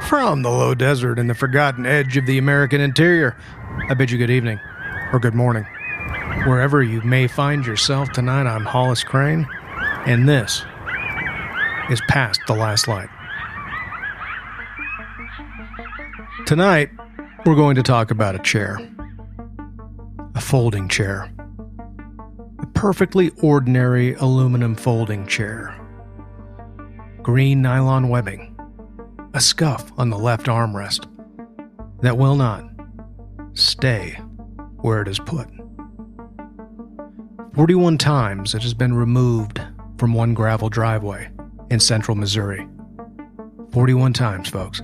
From the low desert and the forgotten edge of the American interior, I bid you good evening, or good morning. Wherever you may find yourself tonight, I'm Hollis Crane, and this is Past the Last Light. Tonight, we're going to talk about a chair. A folding chair. A perfectly ordinary aluminum folding chair. Green nylon webbing. A scuff on the left armrest that will not stay where it is put. 41 times it has been removed from one gravel driveway in central Missouri. 41 times, folks.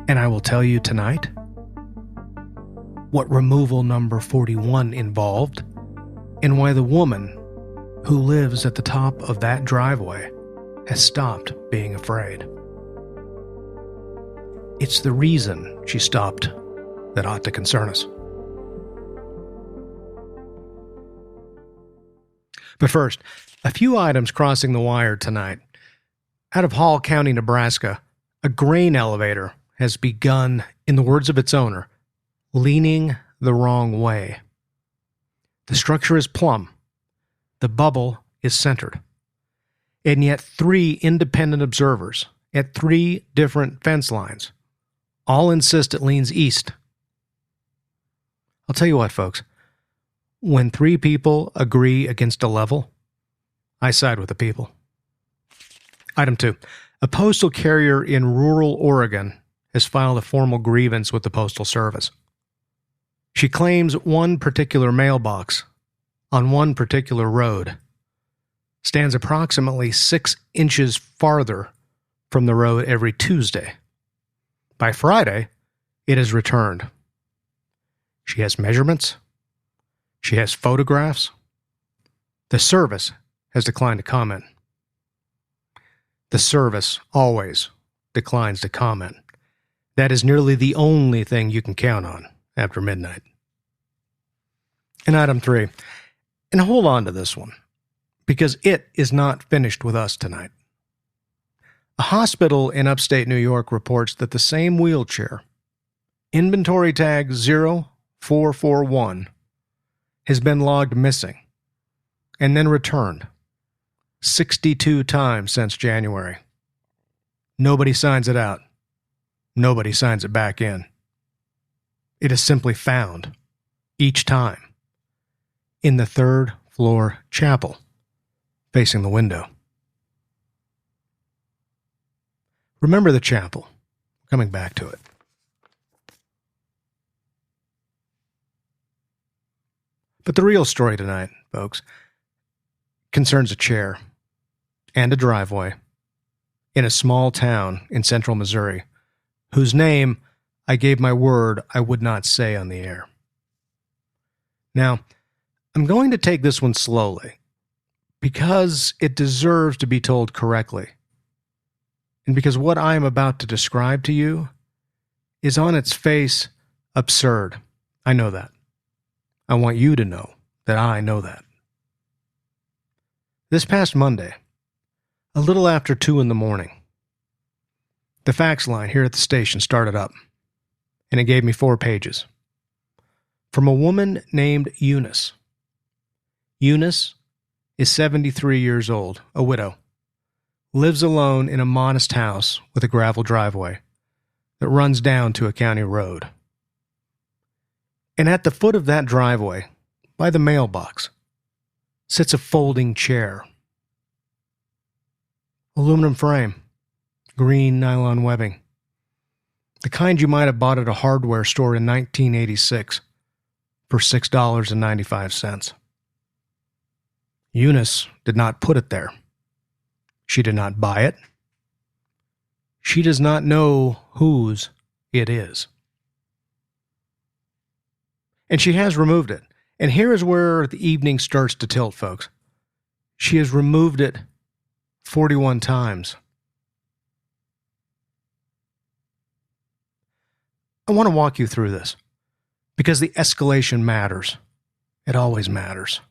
And I will tell you tonight what removal number 41 involved and why the woman who lives at the top of that driveway has stopped being afraid. It's the reason she stopped that ought to concern us. But first, a few items crossing the wire tonight. Out of Hall County, Nebraska, a grain elevator has begun, in the words of its owner, leaning the wrong way. The structure is plumb. The bubble is centered. And yet 3 independent observers at 3 different fence lines all insist it leans east. I'll tell you what, folks. When 3 people agree against a level, I side with the people. Item 2. A postal carrier in rural Oregon has filed a formal grievance with the Postal Service. She claims one particular mailbox on one particular road stands approximately 6 inches farther from the road every Tuesday. By Friday, it is returned. She has measurements. She has photographs. The service has declined to comment. The service always declines to comment. That is nearly the only thing you can count on after midnight. And item 3, and hold on to this one, because it is not finished with us tonight. A hospital in upstate New York reports that the same wheelchair, inventory tag 0441, has been logged missing and then returned 62 times since January. Nobody signs it out. Nobody signs it back in. It is simply found, each time, in the 3rd floor chapel, facing the window. Remember the chapel. Coming back to it. But the real story tonight, folks, concerns a chair and a driveway in a small town in central Missouri, whose name I gave my word I would not say on the air. Now, I'm going to take this one slowly because it deserves to be told correctly. And because what I am about to describe to you is on its face absurd. I know that. I want you to know that I know that. This past Monday, a little after 2 in the morning, the fax line here at the station started up, and it gave me 4 pages. From a woman named Eunice. Eunice is 73 years old, a widow. Lives alone in a modest house with a gravel driveway that runs down to a county road. And at the foot of that driveway, by the mailbox, sits a folding chair. Aluminum frame, green nylon webbing. The kind you might have bought at a hardware store in 1986 for $6.95. Eunice did not put it there. She did not buy it. She does not know whose it is. And she has removed it. And here is where the evening starts to tilt, folks. She has removed it 41 times. I want to walk you through this because the escalation matters. It always matters.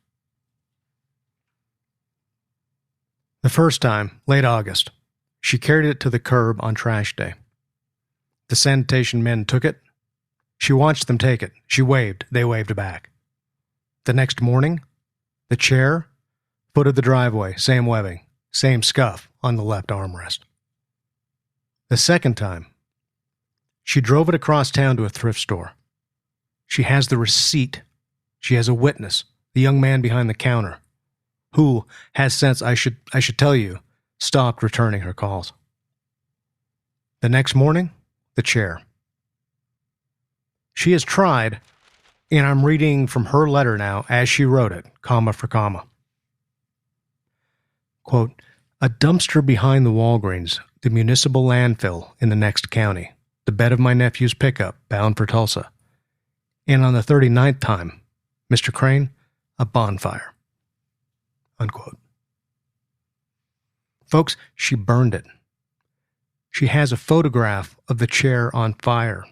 The first time, late August, she carried it to the curb on trash day. The sanitation men took it. She watched them take it. She waved. They waved back. The next morning, the chair, foot of the driveway, same webbing, same scuff on the left armrest. The second time, she drove it across town to a thrift store. She has the receipt. She has a witness, the young man behind the counter, who has since, I should tell you, stopped returning her calls. The next morning, the chair. She has tried, and I'm reading from her letter now as she wrote it, comma for comma. Quote, a dumpster behind the Walgreens, the municipal landfill in the next county, the bed of my nephew's pickup bound for Tulsa. And on the 39th time, Mr. Crane, a bonfire. Unquote. Folks, she burned it. She has a photograph of the chair on fire.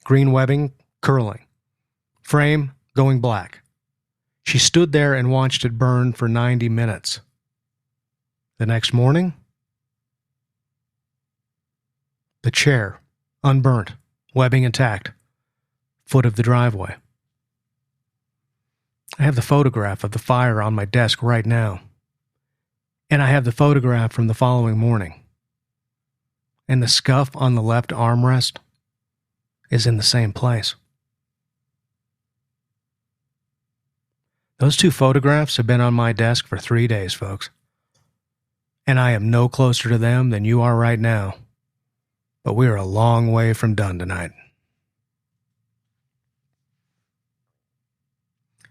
Green webbing curling. Frame going black. She stood there and watched it burn for 90 minutes. The next morning, the chair, unburnt, webbing intact, foot of the driveway. I have the photograph of the fire on my desk right now. And I have the photograph from the following morning. And the scuff on the left armrest is in the same place. Those two photographs have been on my desk for 3 days, folks. And I am no closer to them than you are right now. But we are a long way from done tonight.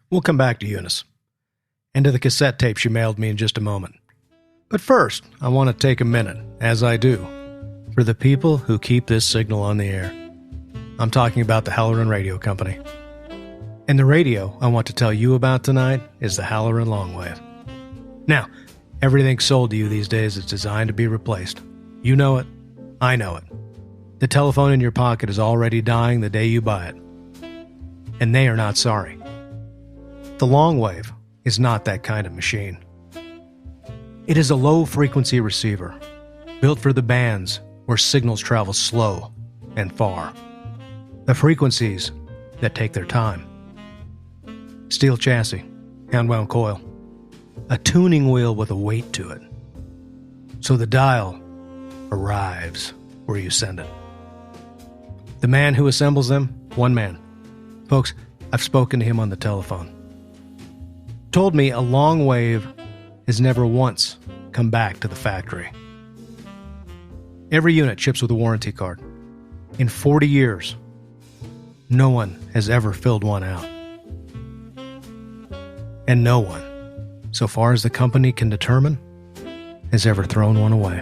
We'll come back to Eunice and to the cassette tape she mailed me in just a moment. But first, I want to take a minute, as I do, for the people who keep this signal on the air. I'm talking about the Halloran Radio Company. And the radio I want to tell you about tonight is the Halloran Longwave. Now, everything sold to you these days is designed to be replaced. You know it. I know it. The telephone in your pocket is already dying the day you buy it. And they are not sorry. The Longwave is not that kind of machine. It is a low-frequency receiver, built for the bands where signals travel slow and far. The frequencies that take their time. Steel chassis, hand-wound coil, a tuning wheel with a weight to it. So the dial arrives where you send it. The man who assembles them, one man. Folks, I've spoken to him on the telephone. Told me a Longwave has never once come back to the factory. Every unit ships with a warranty card. In 40 years, no one has ever filled one out. And no one, so far as the company can determine, has ever thrown one away.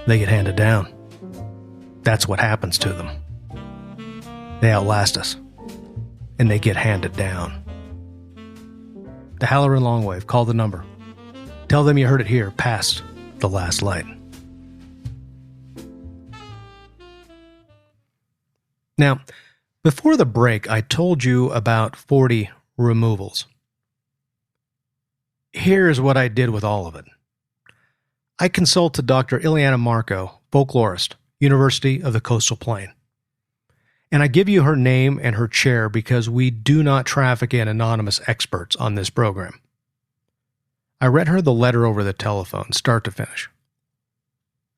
They get handed down. That's what happens to them. They outlast us, and they get handed down. The Halloran Longwave, call the number. Tell them you heard it here, past the last light. Now, before the break, I told you about 40 removals. Here's what I did with all of it. I consulted Dr. Ileana Marco, folklorist, University of the Coastal Plain. And I give you her name and her chair because we do not traffic in anonymous experts on this program. I read her the letter over the telephone, start to finish.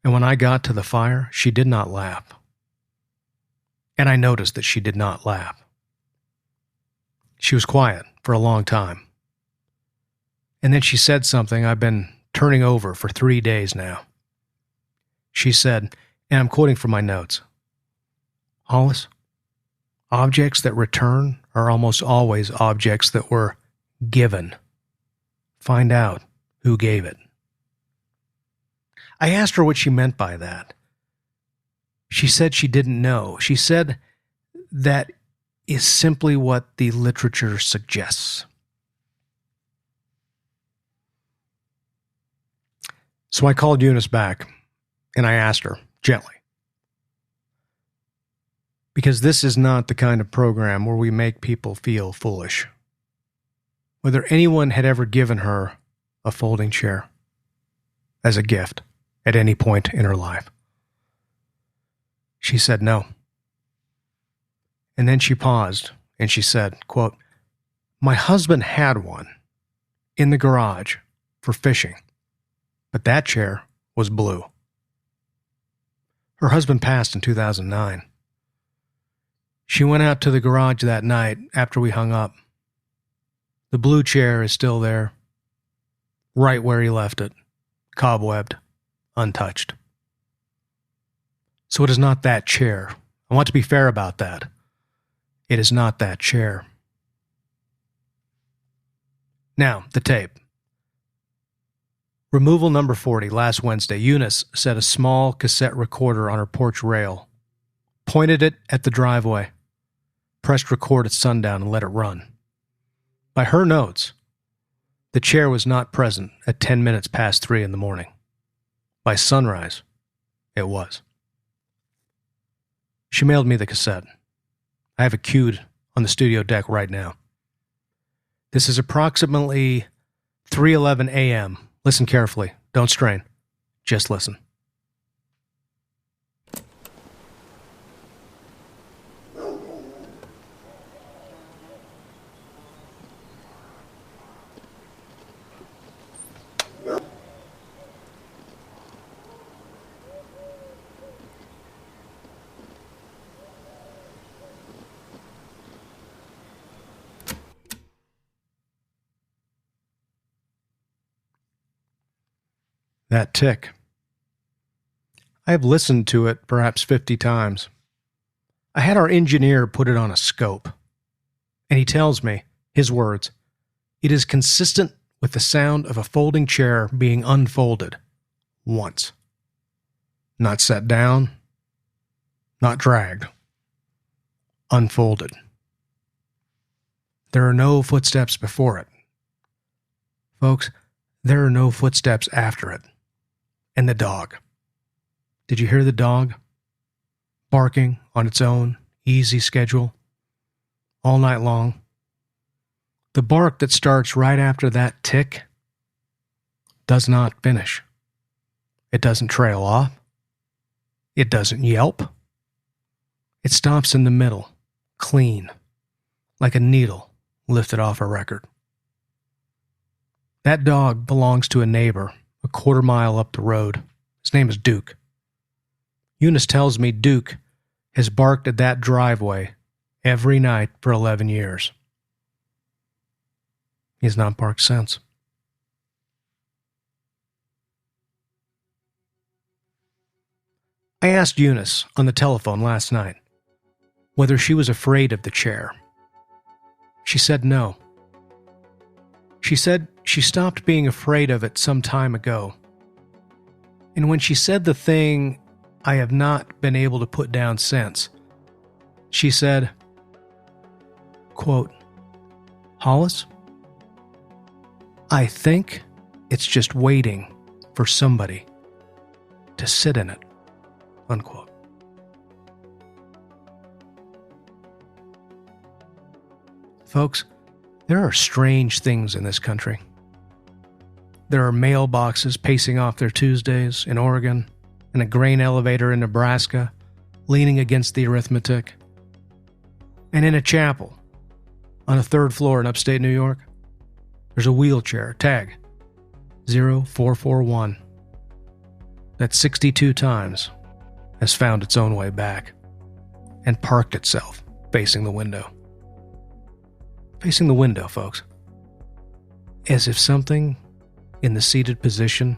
And when I got to the fire, she did not laugh. And I noticed that she did not laugh. She was quiet for a long time. And then she said something I've been turning over for 3 days now. She said, and I'm quoting from my notes, Hollis, objects that return are almost always objects that were given. Find out who gave it. I asked her what she meant by that. She said she didn't know. She said that is simply what the literature suggests. So I called Eunice back, and I asked her, gently, because this is not the kind of program where we make people feel foolish, whether anyone had ever given her a folding chair as a gift at any point in her life. She said no. And then she paused and she said, quote, "My husband had one in the garage for fishing, but that chair was blue." Her husband passed in 2009. She went out to the garage that night after we hung up. The blue chair is still there, right where he left it, cobwebbed, untouched. So it is not that chair. I want to be fair about that. It is not that chair. Now, the tape. Removal number 40, last Wednesday. Eunice set a small cassette recorder on her porch rail, pointed it at the driveway, pressed record at sundown, and let it run. By her notes, the chair was not present at 10 minutes past 3 in the morning. By sunrise, it was. She mailed me the cassette. I have it queued on the studio deck right now. This is approximately 3:11 a.m. Listen carefully. Don't strain. Just listen. That tick. I have listened to it perhaps 50 times. I had our engineer put it on a scope, and he tells me, his words, it is consistent with the sound of a folding chair being unfolded once. Not set down, not dragged. Unfolded. There are no footsteps before it. Folks, there are no footsteps after it. And the dog. Did you hear the dog? Barking on its own easy schedule all night long. The bark that starts right after that tick does not finish. It doesn't trail off. It doesn't yelp. It stops in the middle, clean, like a needle lifted off a record. That dog belongs to a neighbor a quarter-mile up the road. His name is Duke. Eunice tells me Duke has barked at that driveway every night for 11 years. He has not barked since. I asked Eunice on the telephone last night whether she was afraid of the chair. She said no. She said she stopped being afraid of it some time ago. And when she said the thing I have not been able to put down since, she said, quote, "Hollis, I think it's just waiting for somebody to sit in it," unquote. Folks, there are strange things in this country. There are mailboxes pacing off their Tuesdays in Oregon, and a grain elevator in Nebraska leaning against the arithmetic. And in a chapel on a third floor in upstate New York, there's a wheelchair, tag 0441, that 62 times has found its own way back and parked itself facing the window. Facing the window, folks. As if something in the seated position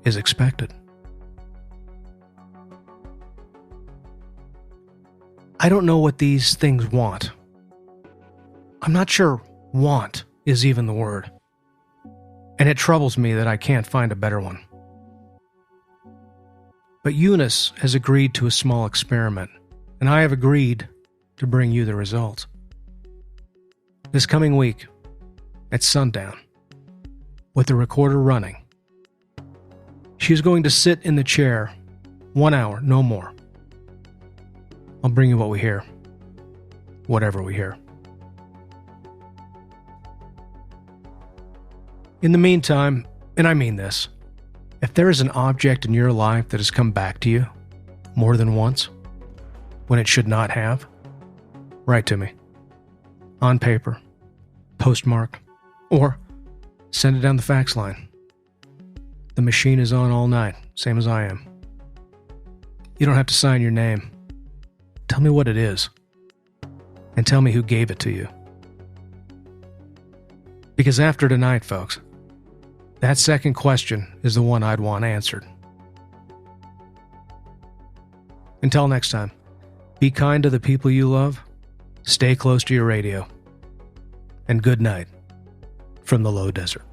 is expected. I don't know what these things want. I'm not sure want is even the word. And it troubles me that I can't find a better one. But Eunice has agreed to a small experiment, and I have agreed to bring you the results. This coming week, at sundown, with the recorder running, she's going to sit in the chair 1 hour, no more. I'll bring you what we hear, whatever we hear. In the meantime, and I mean this, if there is an object in your life that has come back to you, more than once when it should not have? Write to me. On paper, postmarked, or send it down the fax line. The machine is on all night, same as I am. You don't have to sign your name. Tell me what it is. And tell me who gave it to you. Because after tonight, folks, that second question is the one I'd want answered. Until next time, be kind to the people you love, stay close to your radio, and good night from the low desert.